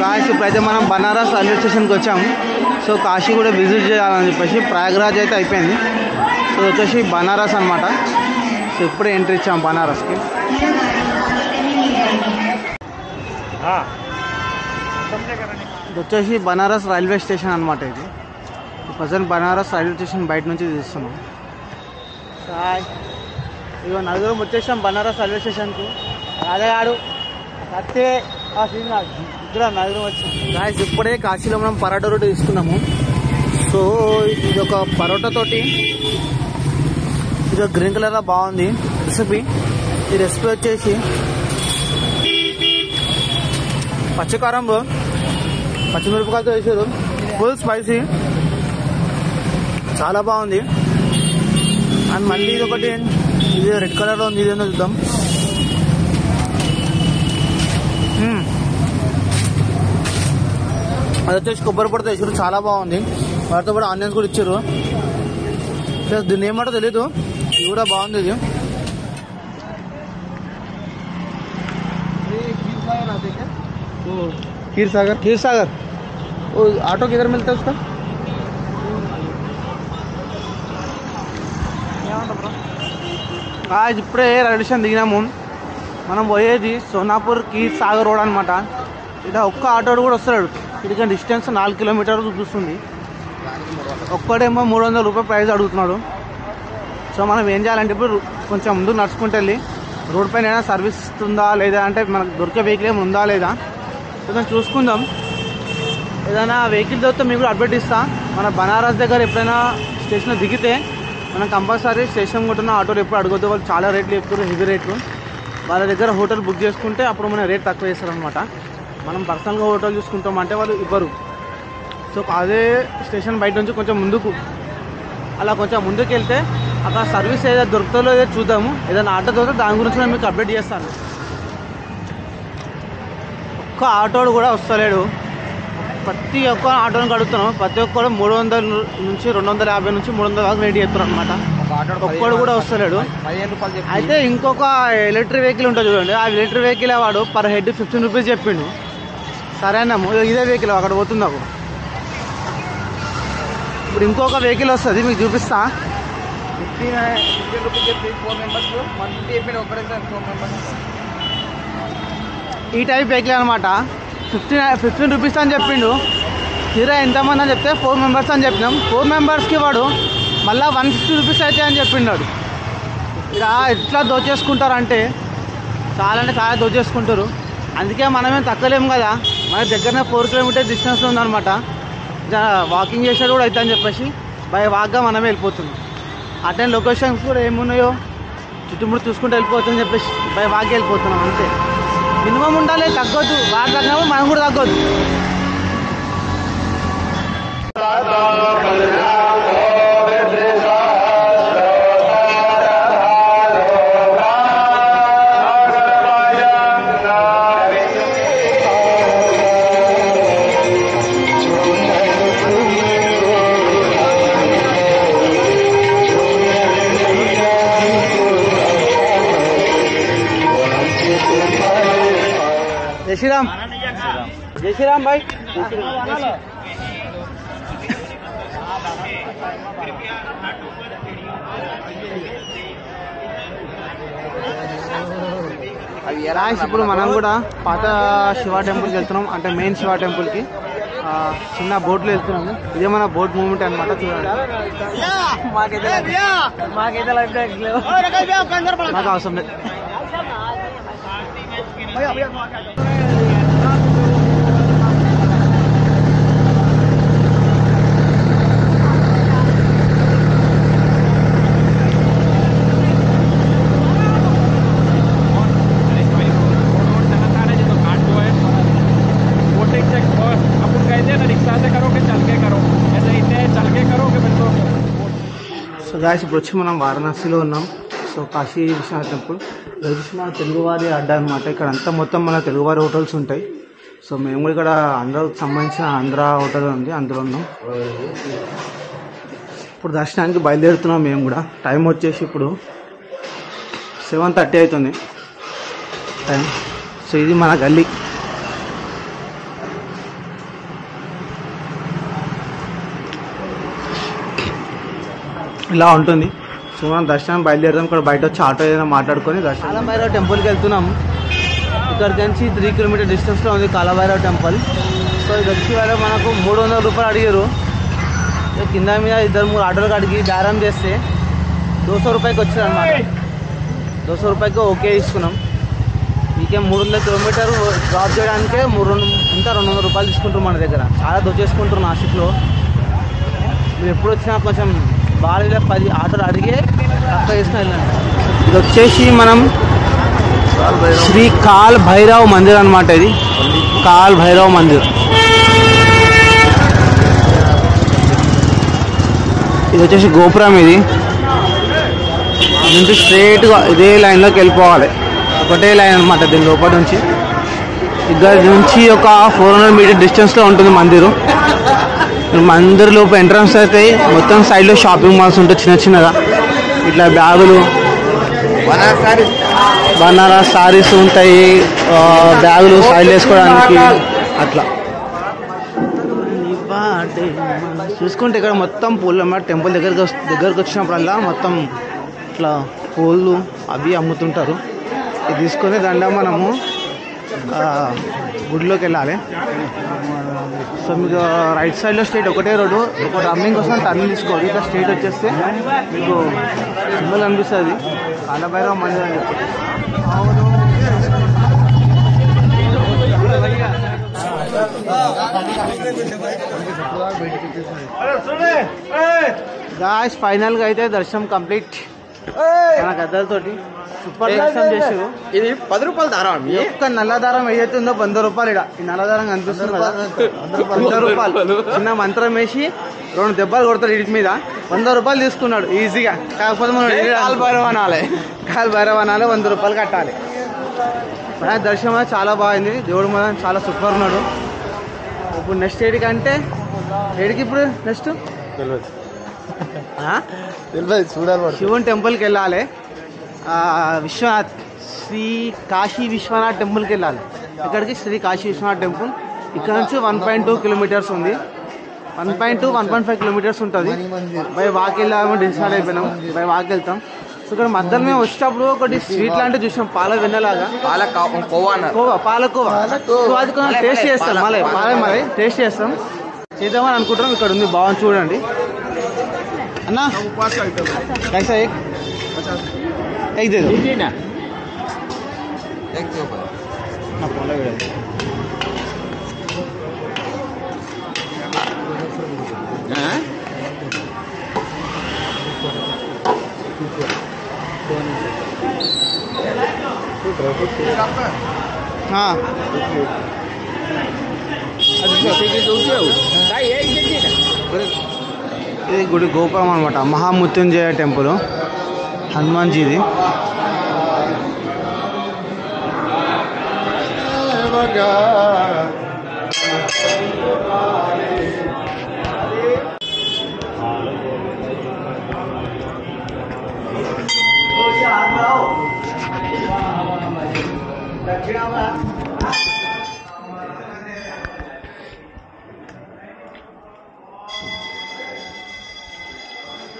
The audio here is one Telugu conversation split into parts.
గాయస్ ఇప్పుడైతే మనం బనారస్ రైల్వే స్టేషన్కి వచ్చాము. సో కాశీ కూడా విజిట్ చేయాలని చెప్పేసి ప్రయాగ్రాజ్ అయితే అయిపోయింది. సో వచ్చేసి బనారస్ అనమాట. సో ఇప్పుడే ఎంట్రీ ఇచ్చాము బనారస్కి. ఇది వచ్చేసి బనారస్ రైల్వే స్టేషన్ అనమాట. ఇది ప్రజెంట్ బనారస్ రైల్వే స్టేషన్ బయట నుంచి చూస్తున్నాం. ఇగో నలుగురం వచ్చేసాం బనారస్ రైల్వే స్టేషన్కు. రాజగాడు కత్తే ఆ సీన్ ఇక్కడ నలుగురం వచ్చాం. గాయస్ ఇప్పుడే కాశీలో మనం పరోటా రోటీ తీసుకున్నాము. సో ఇది ఒక పరోటా తోటి ఇది గ్రీన్ కలర్లో బాగుంది రెసిపీ. ఈ రెసిపీ వచ్చేసి పచ్చికారంలో పచ్చిమిరపకాయలతో వేసారు. ఫుల్ స్పైసీ, చాలా బాగుంది. అండ్ మళ్ళీ ఇది ఒకటి ఇది రెడ్ కలర్లో ఉంది. ఇదేందో చూద్దాం. అది వచ్చేసి కొబ్బరి పొడితో వేసారు, చాలా బాగుంది. వాటితో కూడా ఆనియన్స్ కూడా ఇచ్చారు. ప్లస్ దీన్ని ఏమంటో తెలీదు, ఇది కూడా బాగుంది. ఇది खीर सागर वो ऑटो किधर मिलता है उसका? आज इपड़े రైల్వే స్టేషన్ దిగినాము. మనం పోయేది సోనాపూర్ ఖీర్ సాగర్ రోడ్ అనమాట. ఇక్కడ ఒక్క ఆటో కూడా వస్తాడు. ఇదిగా డిస్టెన్స్ 4 కిలోమీటర్లు చూపిస్తుంది. ఒక్కడేమో 300 రూపాయలు ప్రైస్ అడుగుతున్నాడు. సో మనం ఏం చేయాలంటే ఇప్పుడు కొంచెం ముందు నడుచుకుంటూ వెళ్ళి రోడ్ పైన ఏదైనా సర్వీస్ ఉందా లేదా, అంటే మనకు దొరికే వెహికల్ ఏమి ఉందా లేదా కొంచెం చూసుకుందాం. ఏదైనా వెహికల్ దొరికితే మీకు కూడా అప్డేట్ ఇస్తా. మన బనారస్ దగ్గర ఎప్పుడైనా స్టేషన్లో దిగితే మనం కంపల్సరీ స్టేషన్ కొట్టున్న ఆటోలు ఎప్పుడు అడగొద్దు. వాళ్ళు చాలా రేట్లు చెప్తారు, హెవీ రేట్లు. వాళ్ళ దగ్గర హోటల్ బుక్ చేసుకుంటే అప్పుడు మన రేట్ తక్కువ చేస్తారనమాట. మనం పర్సనల్గా హోటల్ చూసుకుంటామంటే వాళ్ళు ఇవ్వరు. సో అదే స్టేషన్ బయట నుంచి కొంచెం ముందుకు అలా కొంచెం ముందుకు వెళ్తే అక్కడ సర్వీస్ ఏదైనా దొరుకుతుందో ఏదో చూద్దాము. ఏదైనా ఆటో దొరికితే దాని గురించి నేను మీకు అప్డేట్ చేస్తాను. ఒక్క ఆటోడు కూడా వస్తలేడు. ప్రతి ఒక్క ఆటోని అడుగుతున్నాం. ప్రతి ఒక్కడు 300 నుంచి 250 నుంచి 300 దాకా రేట్ చెప్తారు అనమాట. ఒక్కడు కూడా వస్తలేడు. అయితే ఇంకొక ఎలక్ట్రిక్ వెహికల్ ఉంటుంది చూడండి, ఆ ఎలక్ట్రిక్ వెహికల్ వాడు పర్ హెడ్ 15 రూపీస్ చెప్పిండు. సరేనాము ఇదే వెహికల్ అక్కడ పోతుంది. అప్పుడు ఇప్పుడు ఇంకొక వెహికల్ వస్తుంది, మీకు చూపిస్తా. 15 రూపీస్ చెప్పి 4 మెంబర్స్ 150 చెప్పిండు. ఒకటే 4 మెంబర్స్ ఈ టైప్ వెహికల్ అనమాట. 15 రూపీస్ అని చెప్పిండు. తీరా ఎంతమంది అని చెప్తే 4 మెంబర్స్ అని చెప్పినాం. 4 మెంబర్స్కి వాడు మళ్ళీ 150 రూపీస్ అయితే అని చెప్పిండాడు. ఇలా ఎట్లా దోచేసుకుంటారంటే చాలా అంటే చాలా దోచేసుకుంటారు. అందుకే మనమేం తక్కలేము కదా. మన దగ్గరనే 4 కిలోమీటర్స్ డిస్టెన్స్లో ఉందన్నమాట. వాకింగ్ చేసేది కూడా అవుతా అని చెప్పేసి బై వాక్గా మనమే వెళ్ళిపోతున్నాం. అటెండ్ లొకేషన్స్ కూడా ఏమున్నాయో చుట్టుముట్టు చూసుకుంటూ వెళ్ళిపోతుందని చెప్పేసి బై వాక్గా వెళ్ళిపోతున్నాం. అంతే, మినిమం ఉండాలి, తగ్గొద్దు. వాడు తగ్గినప్పుడు మనం కూడా తగ్గొద్దు. जय श्री राम, जय श्री राम भाई. ఇప్పుడు మనం కూడా పాత శివ టెంపుల్కి వెళ్తున్నాం. అంటే మెయిన్ శివ టెంపుల్కి చిన్న బోట్లో వెళ్తున్నాము. ఇదే మన బోట్ మూమెంట్ అనమాట. చూడండి, నాకు అవసరం లేదు. సో గాయస్ ఇప్పుడు వచ్చి మనం వారణాసిలో ఉన్నాం. సో కాశీ విశ్వనాథ్ టెంపుల్ మన తెలుగువారి అడ్డా అనమాట. ఇక్కడ అంతా మొత్తం మన తెలుగువారి హోటల్స్ ఉంటాయి. సో మేము కూడా ఇక్కడ ఆంధ్రాకు సంబంధించిన ఆంధ్ర హోటల్ ఉంది, అందులో ఉన్నాం. ఇప్పుడు దర్శనానికి బయలుదేరుతున్నాం మేము కూడా. టైం వచ్చేసి ఇప్పుడు 7:30 అవుతుంది టైం. సో ఇది మన గల్లీ. ఇలా ఉంటుంది. సో మనం దర్శనం బయలుదేరుతాం. ఇక్కడ బయట వచ్చి ఆటో ఏదైనా మాట్లాడుకొని కాలభైరవ టెంపుల్కి వెళ్తున్నాము. ఇక్కడికి నుంచి 3 కిలోమీటర్ డిస్టెన్స్లో ఉంది కాలభైరవ టెంపుల్. సో ఇది వచ్చి వాళ్ళు మనకు 300 రూపాయలు అడిగారు. కింద మీద 2-3 ఆటోలకు అడిగి బేరం చేస్తే 200 రూపాయకి వచ్చారు అన్నమాట. 200 రూపాయకి ఓకే తీసుకున్నాం. ఇంకేం 300 కిలోమీటర్ డ్రాప్ చేయడానికే ఇంకా 200 రూపాయలు తీసుకుంటారు మన దగ్గర. చాలా దోచేసుకుంటారు నాసిక్లో. మీరు ఎప్పుడు వచ్చినా కొంచెం బాగా 10 ఆటోలు అడిగే తక్కువ చేసుకుని వెళ్ళండి. ఇది వచ్చేసి మనం శ్రీ కాల్ భైరవ్ మందిర్ అనమాట. ఇది కాల్ భైరవ్ మందిర్. ఇది వచ్చేసి గోపురం. ఇది నుంచి స్ట్రైట్గా ఇదే లైన్లోకి వెళ్ళిపోవాలి. ఒకటే లైన్ అనమాట. దీని లోపల నుంచి ఇక్కడ నుంచి ఒక 400 మీటర్ డిస్టెన్స్లో ఉంటుంది మందిరు. మందిర్ లోపల ఎంట్రన్స్ అయితే మొత్తం సైడ్లో షాపింగ్ మాల్స్ ఉంటాయి చిన్న చిన్నగా. ఇట్లా బ్యాగులు, బనారస్ సారీస్ ఉంటాయి, బ్యాగులు సైడ్ వేసుకోవడానికి అట్లా. చూసుకుంటే ఇక్కడ మొత్తం పూలు అన్నమాట. టెంపుల్ దగ్గరకు వచ్చినప్పుడల్లా మొత్తం ఇట్లా పూలు అవి అమ్ముతుంటారు. ఇది తీసుకొని దండం మనము గుడిలోకి వెళ్ళాలి. సో మీకు రైట్ సైడ్లో స్ట్రైట్ ఒకటే రోడ్డు. ఒక రమ్మింగ్ కోసం టర్న్ తీసుకోవాలి. ఇట్లా స్ట్రైట్ వచ్చేస్తే మీకు సింబల్ అనిపిస్తుంది కాలభైరవ మందిర్ అని చెప్పి. గాయ్స్ ఫైనల్గా అయితే దర్శనం కంప్లీట్. మన గద్దలతోటి సూపర్ దర్శనం చేసారు. ఇది 10 రూపాయల దారం. ఒక్క నల్ల దారం ఏదైతే ఉందో 100 రూపాయలు. ఇక్కడ ఈ నల్ల దారం కనిపిస్తుంది కదా, 100 రూపాయలు. చిన్న మంత్రం వేసి 2 దెబ్బలు కొడతాడు వీటి మీద. 100 రూపాయలు తీసుకున్నాడు ఈజీగా. కాకపోతే మనం కాల్ భైరవ అనాలి, 100 రూపాయలు కట్టాలి. దర్శనం చాలా బాగుంది. దేవుడు మన చాలా సూపర్ ఉన్నాడు. ఇప్పుడు నెక్స్ట్ ఏడికంటే ఏడికి ఇప్పుడు నెక్స్ట్ చూడాలి. శివుని టెంపుల్కి వెళ్ళాలి. విశ్వనాథ్ శ్రీ కాశీ విశ్వనాథ్ టెంపుల్కి వెళ్ళాలి. ఇక్కడికి శ్రీ కాశీ విశ్వనాథ్ టెంపుల్ ఇక్కడ నుంచి 1.2 కిలోమీటర్స్ ఉంది. 1.5 కిలోమీటర్స్ ఉంటుంది. బై వాక్ వెళ్ళాము, డిసైడ్ అయిపోయినాం. బై వాక్ వెళ్తాం. సో ఇక్కడ మధ్యలో మేము వచ్చేటప్పుడు ఒకటి స్వీట్ లాంటివి చూసాం, పాల వెన్నలాగా, పాలకోవా. సో అది కొంచెం టేస్ట్ చేస్తాం. మళ్ళీ టేస్ట్ చేస్తాం, చేద్దామని అనుకుంటున్నాం. ఇక్కడ ఉంది, బాగుంది చూడండి అన్నా. कैसा एक दे दो ना पोला हाँ ఇది గుడి గోపురం అనమాట. మహామృత్యుంజయ టెంపుల్, హనుమాన్జీది.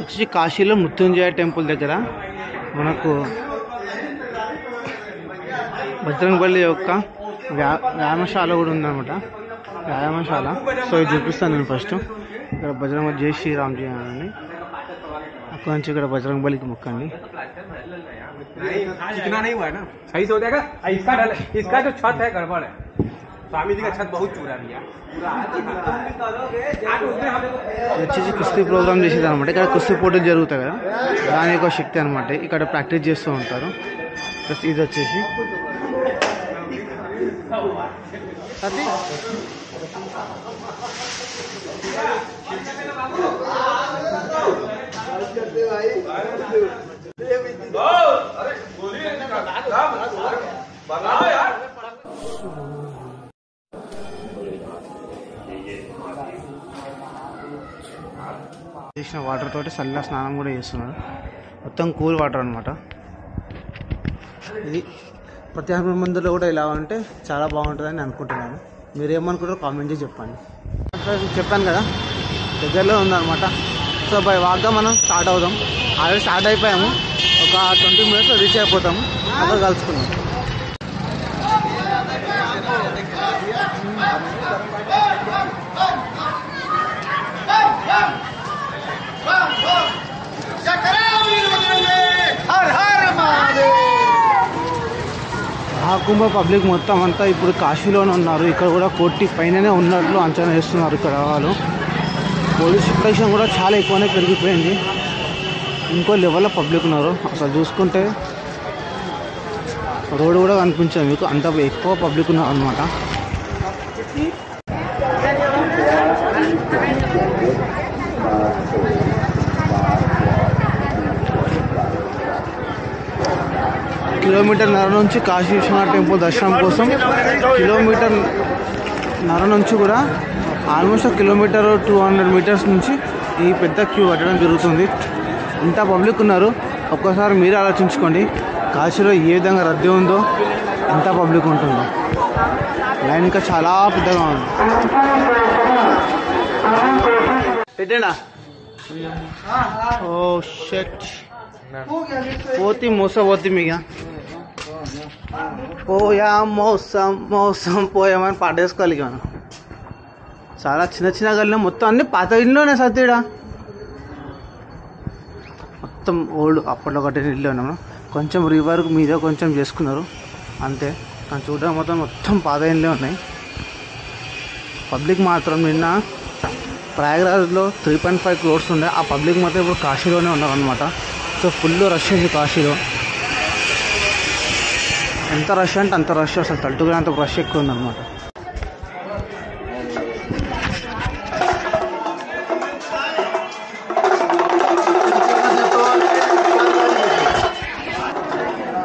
వచ్చి కాశీలో మృత్యుంజయ టెంపుల్ దగ్గర మనకు బజరంగబలి యొక్క వ్యాయామశాల కూడా ఉందన్నమాట. వ్యాయామశాల. సో ఇది చూపిస్తాను నేను ఫస్ట్. ఇక్కడ బజరంగబలి జై శ్రీరామ్ జీ అని అక్కడ నుంచి ఇక్కడ బజరంగబలికి మొక్కండి. వచ్చేసి కుస్తీ ప్రోగ్రామ్ చేసేది అనమాట. ఇక్కడ కుస్తీ పోటీలు జరుగుతాయి కదా, దాని యొక్క శక్తి అనమాట. ఇక్కడ ప్రాక్టీస్ చేస్తూ ఉంటారు. ప్లస్ ఇది వచ్చేసి చేసిన వాటర్ తోటి చల్ల స్నానం కూడా చేస్తున్నారు. మొత్తం కూల్ వాటర్ అనమాట. ఇది ప్రతి హనుమాన్ మందిర్లో కూడా ఇలా ఉంటే చాలా బాగుంటుందని అనుకుంటున్నాను. మీరు ఏమనుకుంటారో కామెంట్ చేసి చెప్పండి. చెప్పాను కదా దగ్గరలో ఉందన్నమాట. సో బై వాక్గా మనం స్టార్ట్ అవుదాం. ఆల్రెడీ స్టార్ట్ అయిపోయాము, ఒక 20 minutes రీచ్ అయిపోతాము. అక్కడ కలుసుకుందాం. మహాకుంభ పబ్లిక్ మొత్తం అంతా ఇప్పుడు కాశీలోనే ఉన్నారు. ఇక్కడ కూడా 1 కోటి పైననే ఉన్నట్లు అంచనా వేస్తున్నారు. ఇక్కడ వాళ్ళు పోలీస్ ప్రొటెక్షన్ కూడా చాలా ఎక్కువనే పెరిగిపోయింది. ఇంకో లెవెల్లో పబ్లిక్ ఉన్నారు. అసలు చూసుకుంటే రోడ్డు కూడా కనిపించదు మీకు, అంత ఎక్కువ పబ్లిక్ ఉన్నారు అనమాట. కిలోమీటర్న్నర నుంచి కాశీ విశ్వనాథ్ టెంపుల్ దర్శనం కోసం కిలోమీటర్న్నర నుంచి కూడా ఆల్మోస్ట్ 1 కిలోమీటర్ 200 meters నుంచి ఈ పెద్ద క్యూ కట్టడం జరుగుతుంది. ఇంత పబ్లిక్ ఉన్నారు. ఒక్కసారి మీరు ఆలోచించుకోండి, కాశీలో ఏ విధంగా రద్దీ ఉందో, ఎంత పబ్లిక్ ఉంటుందో. లైన్ ఇంకా చాలా పెద్దగా ఉంది. పెట్టండా ఓ షట్ పోతి మోసపోతి మీగా పోయా మోసం పోయామని పాటేసుకోవాలి. ఇక మనం చాలా చిన్న చిన్న గల్లీలో మొత్తం అన్ని పాత ఇల్లునే సత్యడా, మొత్తం ఓల్డ్ అప్పట్లో కట్టిన ఇల్లు ఉన్నాము. కొంచెం రీవర్క్ మీద కొంచెం చేసుకున్నారు అంతే, కానీ చూడడం మొత్తం పాత ఇళ్ళే ఉన్నాయి. పబ్లిక్ మాత్రం నిన్న ప్రయాగరాజ్లో 3.5 crores ఉండే, ఆ పబ్లిక్ మాత్రం ఇప్పుడు కాశీలోనే ఉన్నారనమాట. సో ఫుల్ రష్ ఉంది కాశీలో. ఎంత రష్ అంటే అంత రష్, అసలు తట్టుగా అంత రష్ ఎక్కువ ఉందన్నమాట.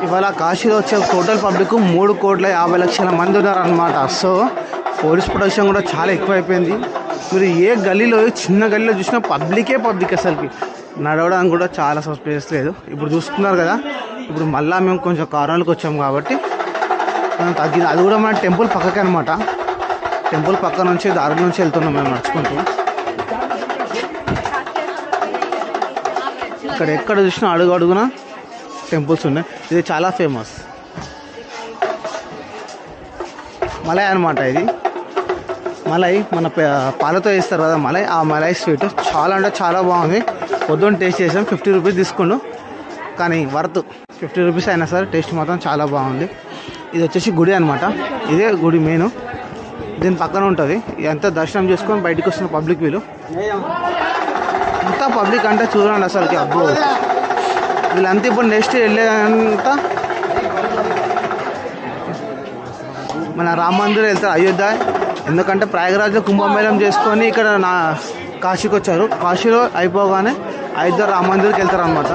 ఇవాళ కాశీలో వచ్చే టోటల్ పబ్లిక్ 3,50,00,000 మంది ఉన్నారనమాట. సో పోలీస్ ప్రొటెక్షన్ కూడా చాలా ఎక్కువైపోయింది. మీరు ఏ గల్లీలో చిన్న గల్లీలో చూసినా పబ్లిక్ అసలుకి నడవడానికి కూడా చాలా స్పేస్ లేదు. ఇప్పుడు చూస్తున్నారు కదా, ఇప్పుడు మళ్ళీ మేము కొంచెం కారణాలకు వచ్చాము కాబట్టి మనం తగ్గింది. అది కూడా మన టెంపుల్ పక్కకే అనమాట. టెంపుల్ పక్క నుంచి దారి నుంచి వెళ్తున్నాం మేము నడుచుకుంటూ. ఇక్కడ ఎక్కడ చూసినా అడుగున టెంపుల్స్ ఉన్నాయి. ఇది చాలా ఫేమస్ మలై అనమాట. ఇది మలై మన పాలతో వేస్తారు కదా మలై, ఆ మలై స్వీట్ చాలా అంటే చాలా బాగుంది. పొద్దున్న టేస్ట్ చేసాం, 50 రూపీస్ తీసుకుండు, కానీ వర్త్ 50 రూపీస్ అయినా సరే టేస్ట్ మాత్రం చాలా బాగుంది. ఇది వచ్చేసి గుడి అనమాట. ఇదే గుడి మెయిన్, దీని పక్కన ఉంటుంది. ఎంత దర్శనం చేసుకొని బయటకు వస్తున్న పబ్లిక్ వీళ్ళు అంతా పబ్లిక్ అంటే చూడండి అసలుకి. అబ్బో వీళ్ళంతా ఇప్పుడు నెక్స్ట్ వెళ్ళేదంతా మన రామ మందిర్ వెళ్తారు, అయోధ్య. ఎందుకంటే ప్రయాగరాజ్లో కుంభమేళం చేసుకొని ఇక్కడ కాశీకి వచ్చారు. కాశీలో అయిపోగానే అయోధ్య రామ మందిర్కి వెళ్తారు అనమాట.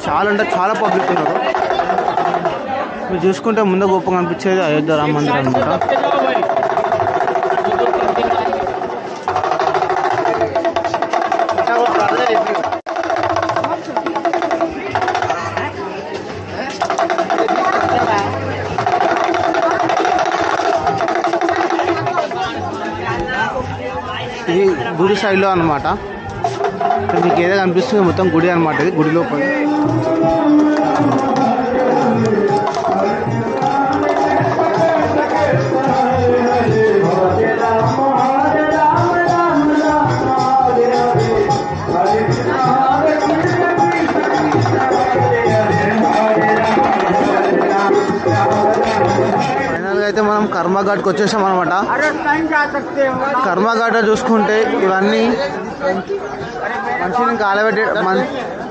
చాలా అంటే చాలా పబ్లిక్ ఉన్నారు. మీరు చూసుకుంటే ముందు గొప్పగా అనిపించేది అయోధ్య రామ మందిర్ అనమాట. ఇది గుడి సైడ్లో అనమాట. మీకు ఏదో కనిపిస్తుంది మొత్తం గుడి అనమాట. ఇది గుడి లోపల అయితే మనం కర్మఘాట్కి వచ్చేసాం అనమాట. కర్మఘాట్ చూసుకుంటే ఇవన్నీ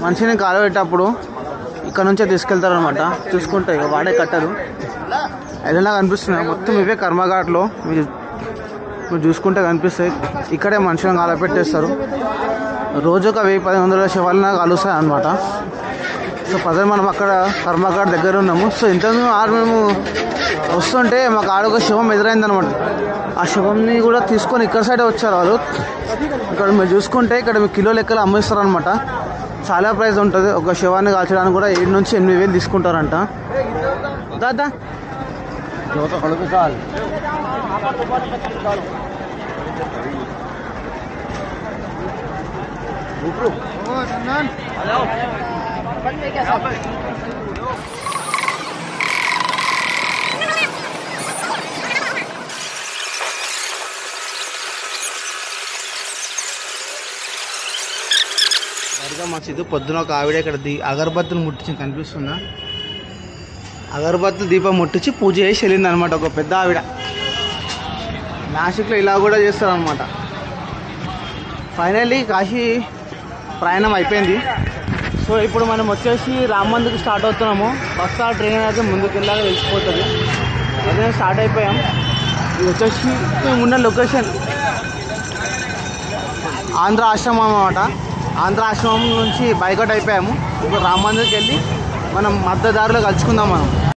మనిషిని కాలబెట్టేటప్పుడు ఇక్కడ నుంచే తీసుకెళ్తారు అనమాట. చూసుకుంటే ఇక వాడే కట్టరు ఏదైనా కనిపిస్తున్నాయి మొత్తం ఇవే కర్మఘాట్లో. మీరు చూసుకుంటే కనిపిస్తాయి. ఇక్కడే మనుషులను కాలబెట్టేస్తారు. రోజుకు 1000-1100 శవాలను కలుస్తాయి అనమాట. సో ప్రజెంట్ మనం అక్కడ కర్మఘాట్ దగ్గర ఉన్నాము. సో ఇంతకు మేము వస్తుంటే మాకు ఆడొక శవం ఎదురైందనమాట. ఆ శవంని కూడా తీసుకొని ఇక్కడ సైడే వచ్చారు వాళ్ళు. ఇక్కడ మీరు చూసుకుంటే ఇక్కడ మీకు కిలో లెక్కలు అమ్మేస్తారనమాట. చాలా ప్రైస్ ఉంటుంది. ఒక శవాన్ని కాల్చడానికి కూడా 7 నుంచి 8 వేలు తీసుకుంటారంట. దాదా దర్గా మసీదు పొద్దున ఒక ఆవిడ ఇక్కడ అగరబత్తులు ముట్టించి కనిపిస్తుందా, అగరబత్తులు దీపం ముట్టించి పూజ చేసి వెళ్ళింది అనమాట ఒక పెద్ద ఆవిడ. నాసిక్లో ఇలా కూడా చేస్తారనమాట. ఫైనల్లీ కాశీ ప్రయాణం అయిపోయింది. సో ఇప్పుడు మనం వచ్చేసి రామ్ మందిర్కి స్టార్ట్ అవుతున్నాము. బస్తా ట్రైన్ అయితే ముందుకు వెళ్ళాక తెలిసిపోతుంది. అదే స్టార్ట్ అయిపోయాం. ఇది వచ్చేసి మేము ఉన్న లొకేషన్ ఆంధ్ర ఆశ్రమం అన్నమాట. ఆంధ్ర ఆశ్రమం నుంచి బైకౌట్ అయిపోయాము. ఇప్పుడు రామ్ మందిర్కి వెళ్ళి మనం మధ్యదారిలో కలుసుకుందాం మనం.